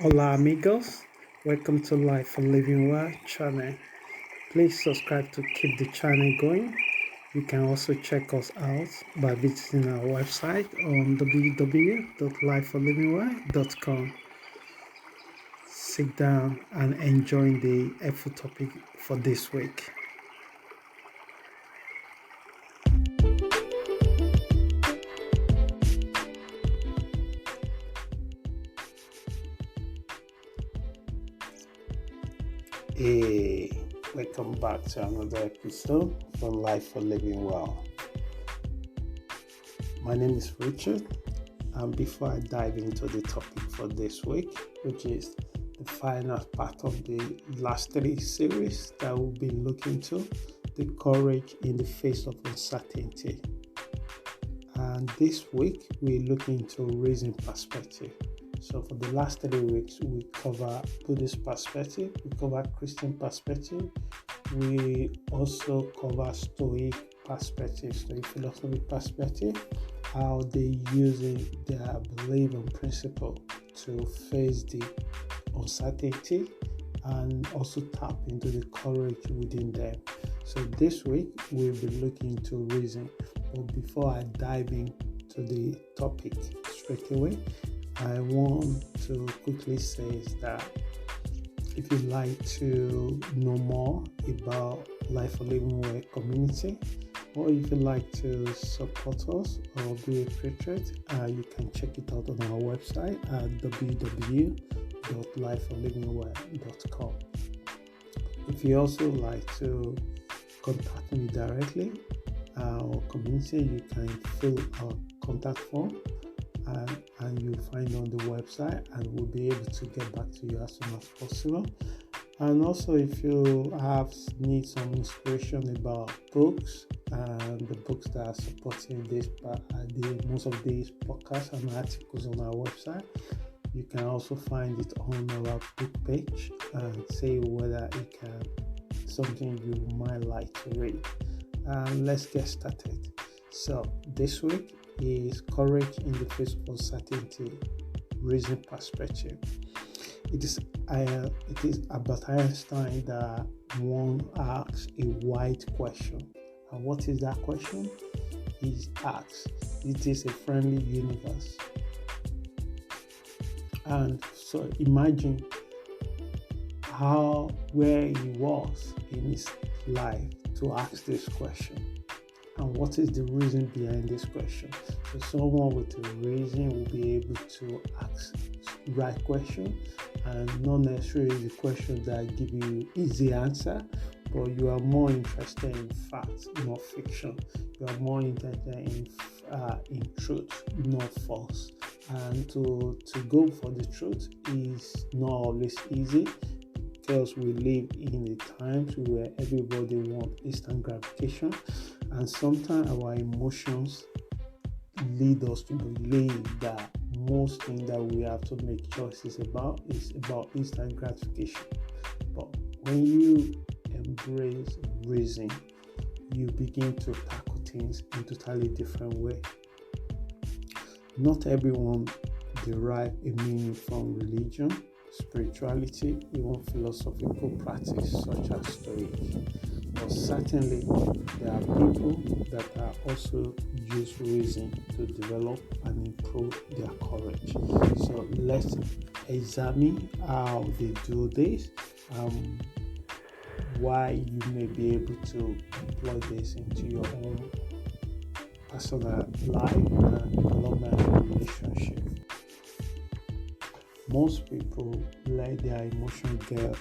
Hola amigos, welcome to Life for Living Well channel. Please subscribe to keep the channel going. You can also check us out by visiting our website on www.lifeforlivingwell.com. Sit down and enjoy the helpful topic for this week. Hey, welcome back to another episode for Life for Living Well. My name is Richard, and before I dive into the topic for this week, which is the final part of the last three series that we'll be looking to, the courage in the face of uncertainty. And this week, we're looking into reason perspective. So for the last 3 weeks, we cover Buddhist perspective, we cover Christian perspective, we also cover Stoic perspective, Stoic philosophy perspective, how they using their belief and principle to face the uncertainty and also tap into the courage within them. So this week, we'll be looking into reason. But before I dive into the topic straight away, I want to quickly say that if you'd like to know more about Life for Living Well community, or if you'd like to support us or be a patriot, you can check it out on our website at www.lifeforlivingwell.com. If you also like to contact me directly, our community, you can fill our contact form and you'll find on the website, and we'll be able to get back to you as soon as possible. And also, if you need some inspiration about books and the books that are supporting most of these podcasts and articles on our website, you can also find it on our book page and say whether it can something you might like to read. Let's get started. So this week is courage in the face of uncertainty, reason perspective. It is Albert Einstein that one asks a wide question. And what is that question? He asks, "It is a friendly universe?" And so imagine where he was in his life to ask this question. And what is the reason behind this question? So someone with a reason will be able to ask the right question, and not necessarily the questions that give you easy answer, but you are more interested in facts, not fiction. You are more interested in truth, not false. And to go for the truth is not always easy, because we live in a times where everybody wants instant gratification, and sometimes our emotions lead us to believe that most things that we have to make choices about is about instant gratification. But when you embrace reason, you begin to tackle things in a totally different way. Not everyone derive a meaning from religion, spirituality, even philosophical practice such as Stoic. But certainly, there are people that are also use reason to develop and improve their courage. So let's examine how they do this, why you may be able to employ this into your own personal life and development relationship. Most people let their emotion get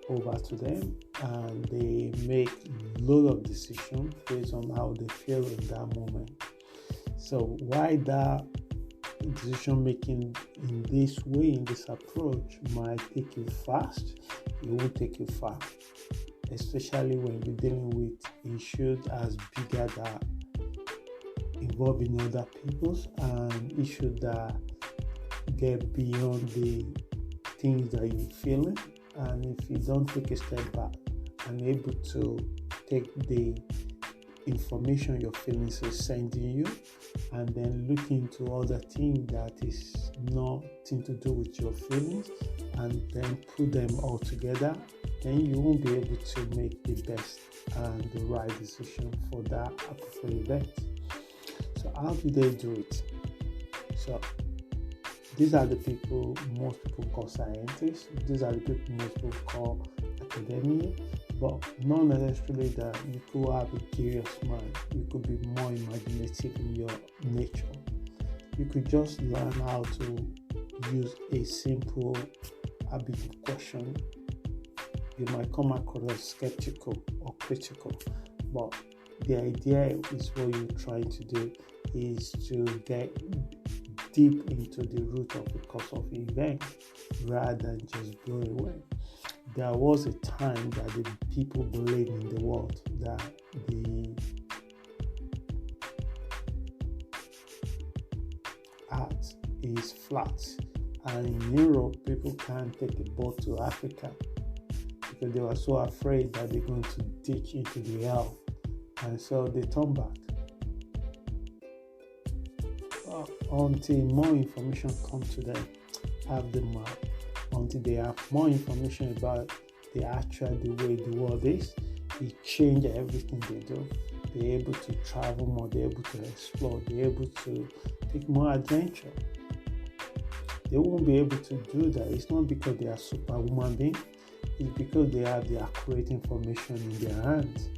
over to them, and they make a lot of decisions based on how they feel in that moment. So why that decision making in this way, in this approach, might take you fast, it won't take you far, especially when you're dealing with issues as bigger that involving other people's, and issues that get beyond the things that you're feeling. And if you don't take a step back and able to take the information your feelings is sending you, and then look into other things that is nothing to do with your feelings, and then put them all together, then you won't be able to make the best and the right decision for that appropriate event. So how do they do it? So these are the people most people call scientists. These are the people most people call academia. But not necessarily that you could have a curious mind. You could be more imaginative in your nature. You could just learn how to use a simple ambiguous question. You might come across as skeptical or critical, but the idea is what you're trying to do is to get deep into the root of the cause of the event rather than just blow away. There was a time that the people believed in the world that the earth is flat, and in Europe people can't take a boat to Africa because they were so afraid that they're going to ditch into the hell, and so they turn back. Until more information comes to them, have the map. Until they have more information about the way the world is, it changes everything they do. They're able to travel more, they're able to explore, they're able to take more adventure. They won't be able to do that. It's not because they are superhuman beings, it's because they have the accurate information in their hands.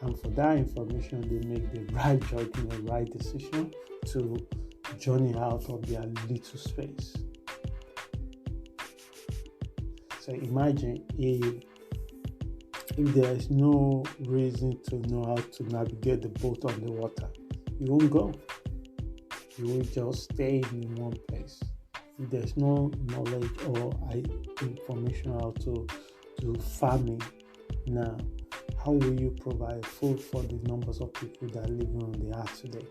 And for that information, they make the right judgment, the right decision to journey out of their little space. So imagine if there is no reason to know how to navigate the boat on the water, you won't go. You will just stay in one place. If there's no knowledge or information how to do farming now, how will you provide food for the numbers of people that are living on the earth today?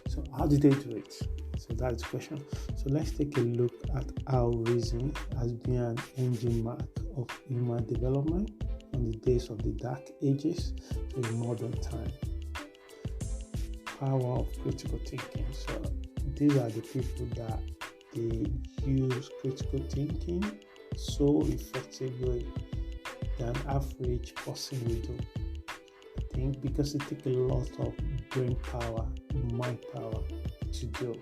So how did they do it? So that's the question. So let's take a look at how reason has been an engine mark of human development from the days of the Dark Ages to the modern time. Power of critical thinking. So these are the people that they use critical thinking so effectively than average person will do. I think because it takes a lot of brain power, mind power to do.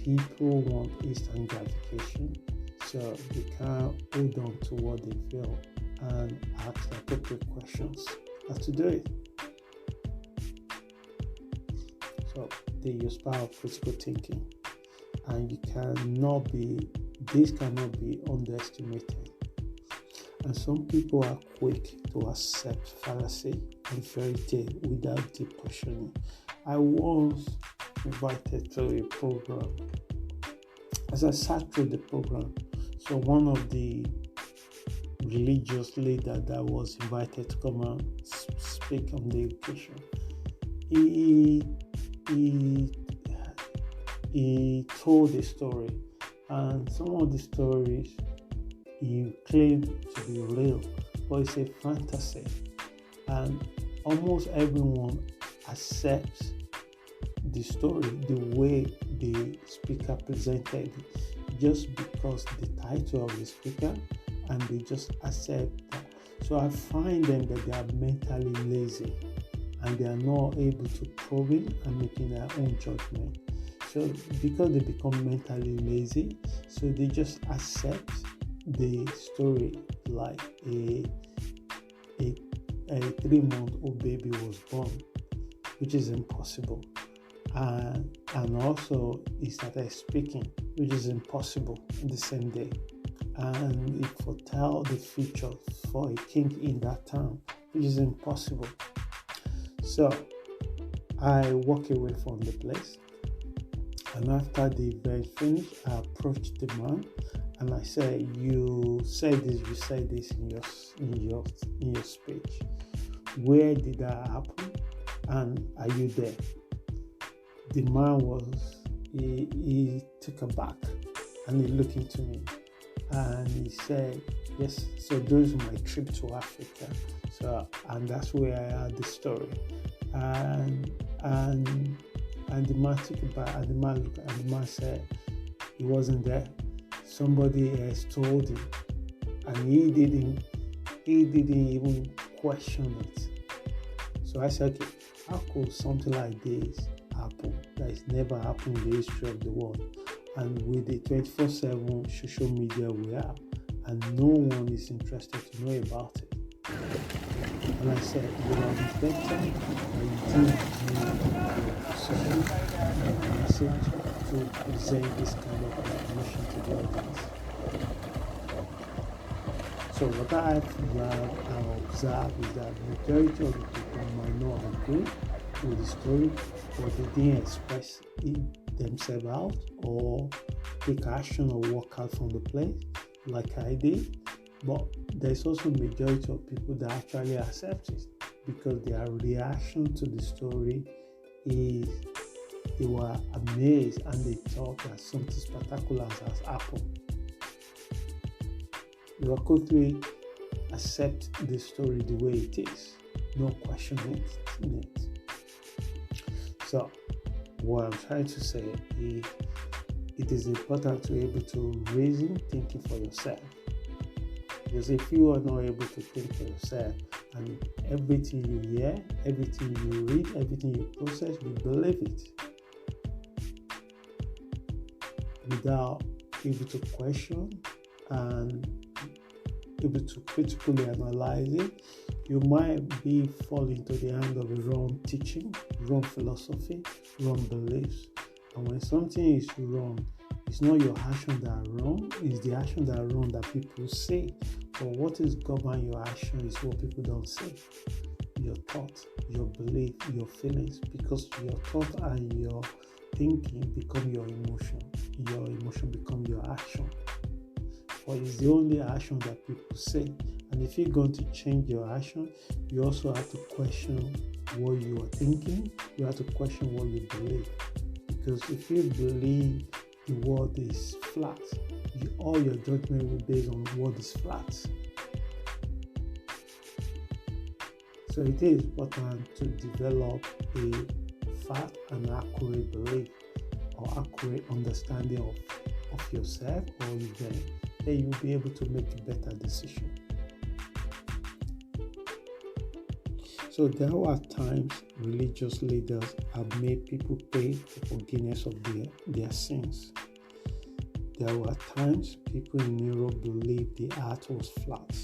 People want instant gratification, so they can't hold on to what they feel and ask appropriate questions how to do it. So they use power of critical thinking, and this cannot be underestimated. And some people are quick to accept fallacy and fairy tale without deep questioning. I once invited to a program. As I sat through the program, so one of the religious leaders that was invited to come and speak on the occasion, he told a story, and some of the stories he claimed to be real, but it's a fantasy, and almost everyone accepts the story the way the speaker presented it, just because the title of the speaker, and they just accept that. So I find them that they are mentally lazy and they are not able to probe it and making their own judgment. So because they become mentally lazy, so they just accept the story like a 3-month-old baby was born, which is impossible. And also he started speaking, which is impossible in the same day. And it foretell the future for a king in that town, which is impossible. So I walk away from the place, and after the event finished, I approached the man and I said, "You said this in your speech. Where did that happen? And are you there?" The man he took aback and he looked into me and he said, yes, so during my trip to Africa, so, and that's where I had the story, and the man took it back, and the man looked, and the man said he wasn't there. Somebody else told him, and he didn't even question it. So I said, okay, how could something like this happen that has never happened in the history of the world? And with the 24/7 social media we have, and no one is interested to know about it. And I said, it would have been better that you did society and message to present this kind of information to the audience. So what I've learned and observed is that the majority of the people might not agree with the story, or they didn't express it themselves out or take action or walk out from the place like I did. But there's also a majority of people that actually accept it, because their reaction to the story is they were amazed and they thought that something spectacular has happened. They will quickly accept the story the way it is, no questioning it. So what I'm trying to say is, it is important to be able to reason thinking for yourself. Because if you are not able to think for yourself, and everything you hear, everything you read, everything you process, you believe it without able to question and able to critically analyze it, you might be falling into the hand of the wrong teaching, wrong philosophy, wrong beliefs. And when something is wrong, it's not your action that are wrong, it's the action that are wrong that people say. But what is govern your action is what people don't say. Your thought, your belief, your feelings, because your thought and your thinking become your emotion become your action. But it's the only action that people say. And if you're going to change your action, you also have to question what you are thinking. You have to question what you believe. Because if you believe the world is flat, all your judgment will be based on what is flat. So it is important to develop a fact and accurate belief or accurate understanding of yourself or event. Then you'll be able to make a better decision. So there are times religious leaders have made people pay for forgiveness of their sins. There were times people in Europe believed the earth was flat.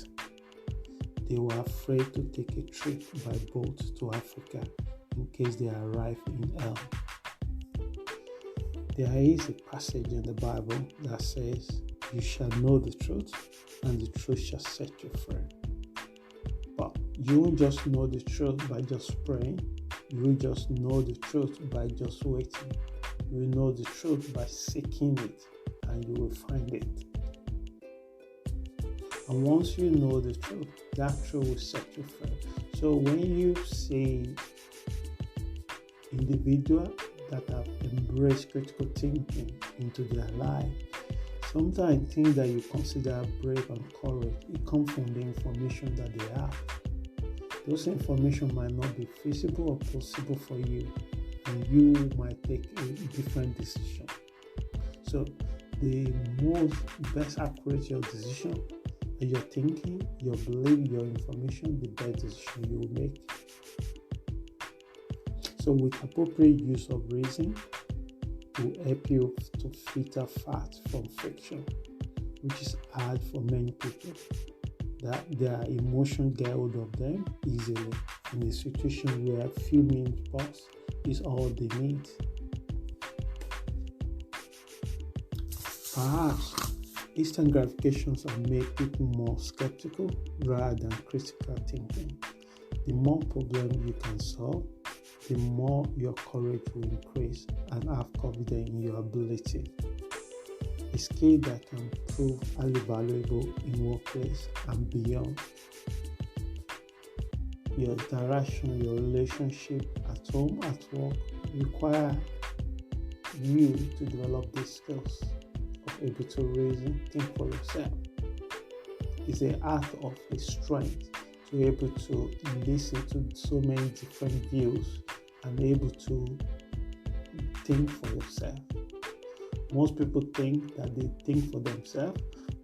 They were afraid to take a trip by boat to Africa in case they arrived in hell. There is a passage in the Bible that says, "You shall know the truth, and the truth shall set you free." But you won't just know the truth by just praying. You will just know the truth by just waiting. You will know the truth by seeking it, and you will find it. And once you know the truth, that truth will set you free. So when you see individuals that have embraced critical thinking into their life, sometimes things that you consider brave and courage, it comes from the information that they have. Those information might not be feasible or possible for you, and you might take a different decision. So the best accurate your decision, your thinking, your belief, your information, the best decision you will make. So with appropriate use of reason, will help you to filter facts from fiction, which is hard for many people, that their emotion get hold of them easily in a situation where a few minutes box is all they need. Perhaps instant gratifications have made people more skeptical rather than critical thinking. The more problems you can solve, the more your courage will increase and have confidence in your ability. A skill that can prove highly valuable in workplace and beyond. Your interaction, your relationship at home, at work require you to develop these skills of able to reason, think for yourself. It's an act of a strength to be able to listen to so many different views and able to think for yourself. Most people think that they think for themselves,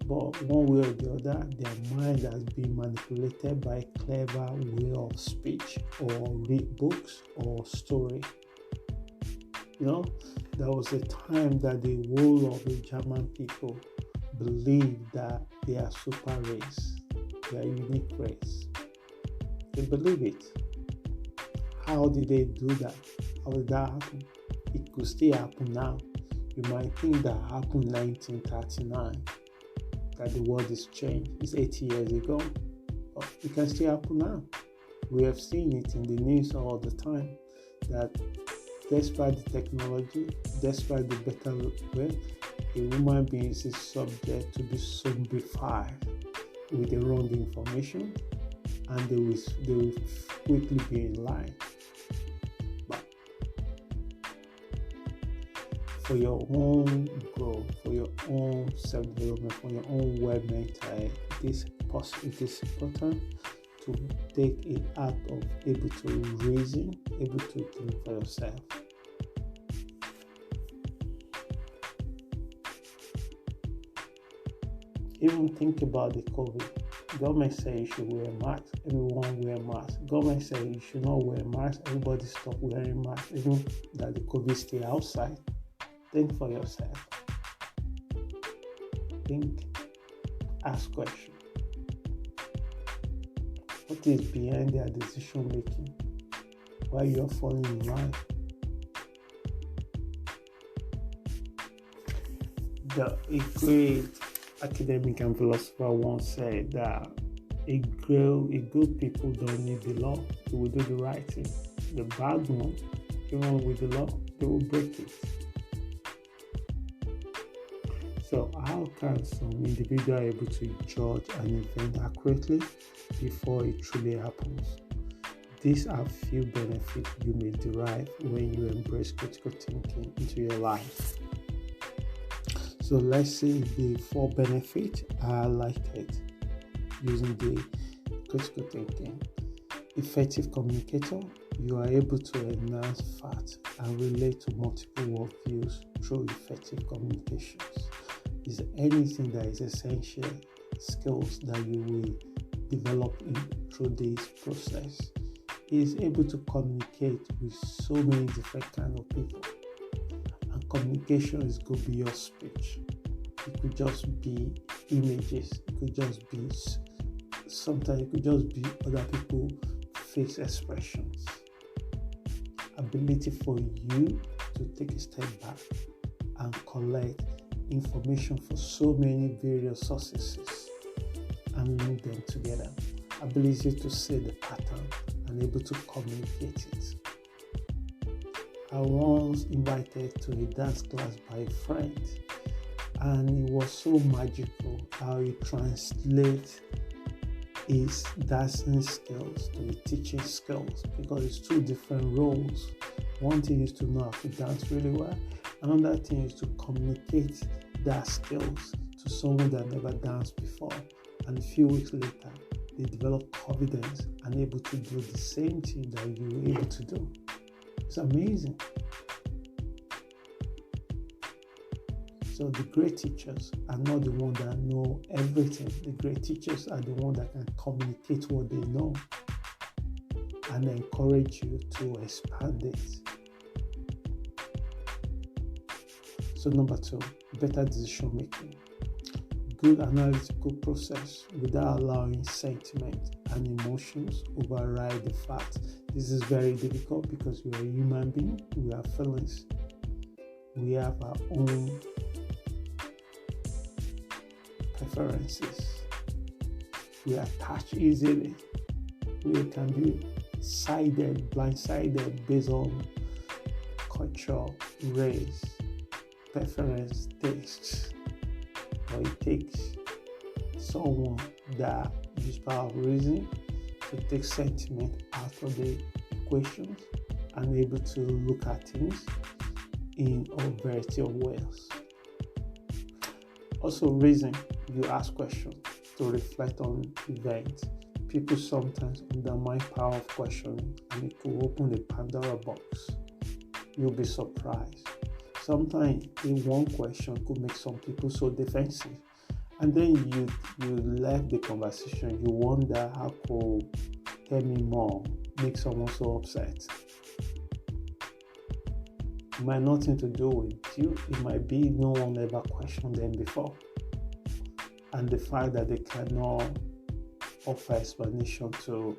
but one way or the other, their mind has been manipulated by a clever way of speech or read books or story. There was a time that the whole of the German people believed that they are super race, they are unique race. They believe it. How did they do that? How did that happen? It could still happen now. You might think that happened in 1939, that the world is changed. It's 80 years ago. But it can still happen now. We have seen it in the news all the time that despite the technology, despite the better way, a human being is subject to be zombified with the wrong information, and they will quickly be in line. But for your own growth, for your own self-development, for your own well-mental, it is important to take it out of able to reason, able to think for yourself. Even think about the COVID. Government says you should wear a mask. Everyone wear a mask. Government says you should not wear a mask. Everybody stop wearing masks. Even that the COVID stay outside. Think for yourself. Think. Ask questions. What is behind their decision making? Why you are falling in line? A great academic and philosopher once said that a good people don't need the law, they will do the right thing. The bad one, even with the law, they will break it. So how can some individual able to judge an event accurately before it truly happens? These are few benefits you may derive when you embrace critical thinking into your life. So let's say the 4 benefits are highlighted using the critical thinking. Effective communicator, you are able to enhance facts and relate to multiple worldviews through effective communications. Is anything that is essential skills that you will develop through this process. Is able to communicate with so many different kind of people. Communication is going to be your speech. It could just be images. It could just be sometimes it could just be other people's face expressions. Ability for you to take a step back and collect information from so many various sources and link them together. Ability to see the pattern and able to communicate it. I was invited to a dance class by a friend, and it was so magical how he translates his dancing skills to the teaching skills, because it's 2 different roles. One thing is to know how to dance really well. Another thing is to communicate that skills to someone that never danced before. And a few weeks later, they develop confidence and able to do the same thing that you were able to do. It's amazing. So the great teachers are not the ones that know everything. The great teachers are the ones that can communicate what they know and encourage you to expand it. So number 2, better decision making. Good analytical process without allowing sentiment and emotions override the facts. This is very difficult because we are a human being. We have feelings. We have our own preferences. We attach easily. We can be blindsided based on culture, race, preference, taste. But it takes someone that uses power of reason to take sentiment out of the equations and able to look at things in a variety of ways. Also, reason, you ask questions to reflect on events. People sometimes undermine power of questioning, and it could open a Pandora box. You'll be surprised. Sometimes a one question could make some people so defensive, and then you left the conversation. You wonder how could tell me more make someone so upset. It might nothing to do with you. It might be no one ever questioned them before, and the fact that they cannot offer explanation to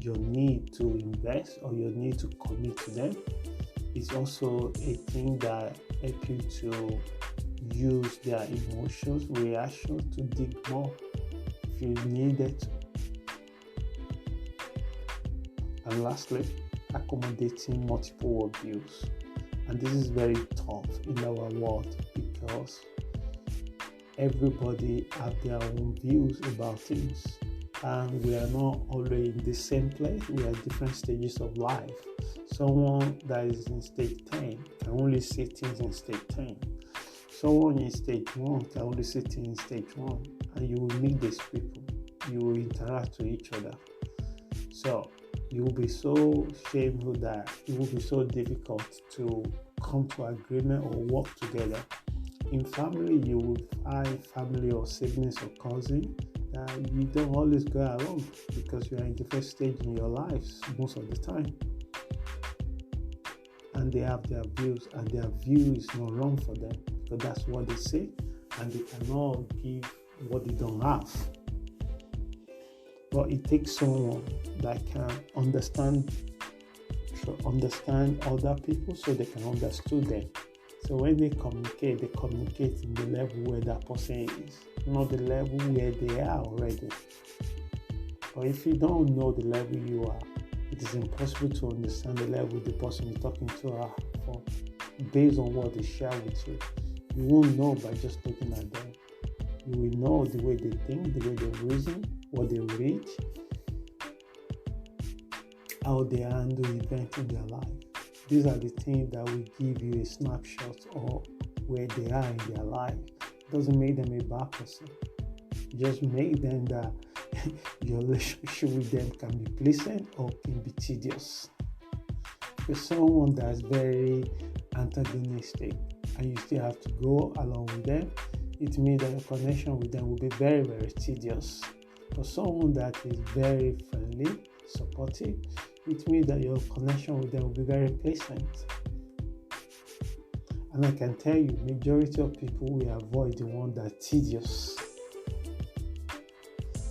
your need to invest or your need to commit to them is also a thing that helps you to use their emotions, reactions to dig more if you needed to. And lastly, accommodating multiple worldviews. And this is very tough in our world because everybody have their own views about things, and we are not always in the same place. We are at different stages of life. Someone that is in stage 10 can only see things in stage 10. Someone in stage 1 can only see things in stage 1, and you will meet these people. You will interact with each other. So you will be so shameful that it will be so difficult to come to agreement or work together. In family, you will find family or siblings or cousins that you don't always go along because you are in different stage in your lives most of the time. And they have their views, and their view is not wrong for them because that's what they say, and they cannot give what they don't have. But it takes someone that can understand other people so they can understand them. So when they communicate in the level where that person is, not the level where they are already. But if you don't know the level you are, it is impossible to understand the level the person you're talking to are for based on what they share with you. You won't know by just looking at them. You will know the way they think, the way they reason, what they read, how they handle events in their life. These are the things that will give you a snapshot of where they are in their life. It doesn't make them a bad person. It just make them that your relationship with them can be pleasant or can be tedious. For someone that's very antagonistic and you still have to go along with them, it means that your connection with them will be very, very tedious. For someone that is very friendly, supportive, it means that your connection with them will be very pleasant. And I can tell you, majority of people will avoid the one that's tedious.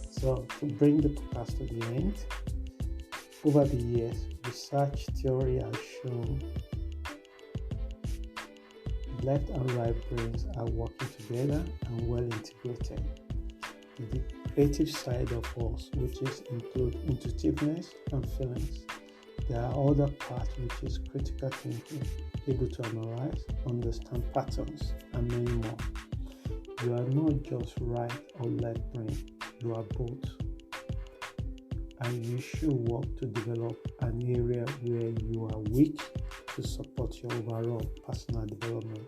So to bring the podcast to the end, over the years, research theory has shown left and right brains are working together and well integrated. The creative side of us, which is include intuitiveness and feelings. There are other parts, which is critical thinking, able to analyze, understand patterns, and many more. You are not just right or left brain, you are both. And you should work to develop an area where you are weak to support your overall personal development.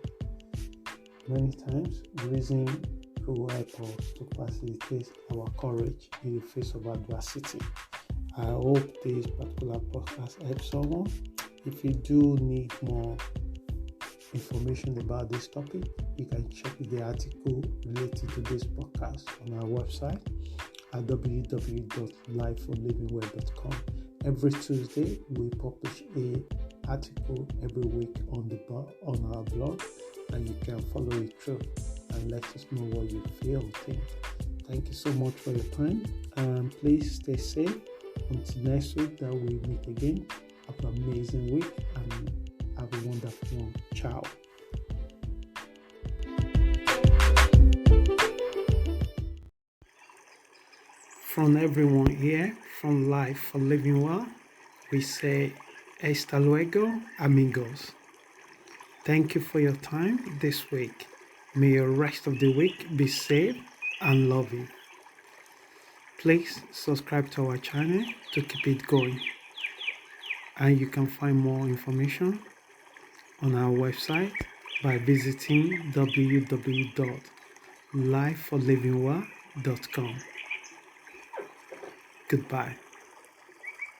Many times, reasoning will help us to facilitate our courage in the face of adversity. I hope this particular podcast helps someone. If you do need more information about this topic, you can check the article related to this podcast on our website at www.lifeforlivingwell.com. Every Tuesday, we publish an article every week on our blog, and you can follow it through and let us know what you feel and think. Thank you so much for your time, and please stay safe until next week that we meet again. Have an amazing week and have a wonderful one. Ciao. From everyone here from Life for Living Well, we say hasta luego, amigos. Thank you for your time this week. May your rest of the week be safe and loving. Please subscribe to our channel to keep it going. And you can find more information on our website by visiting www.lifeforlivingwell.com. lifeforlivingwa.com. Goodbye.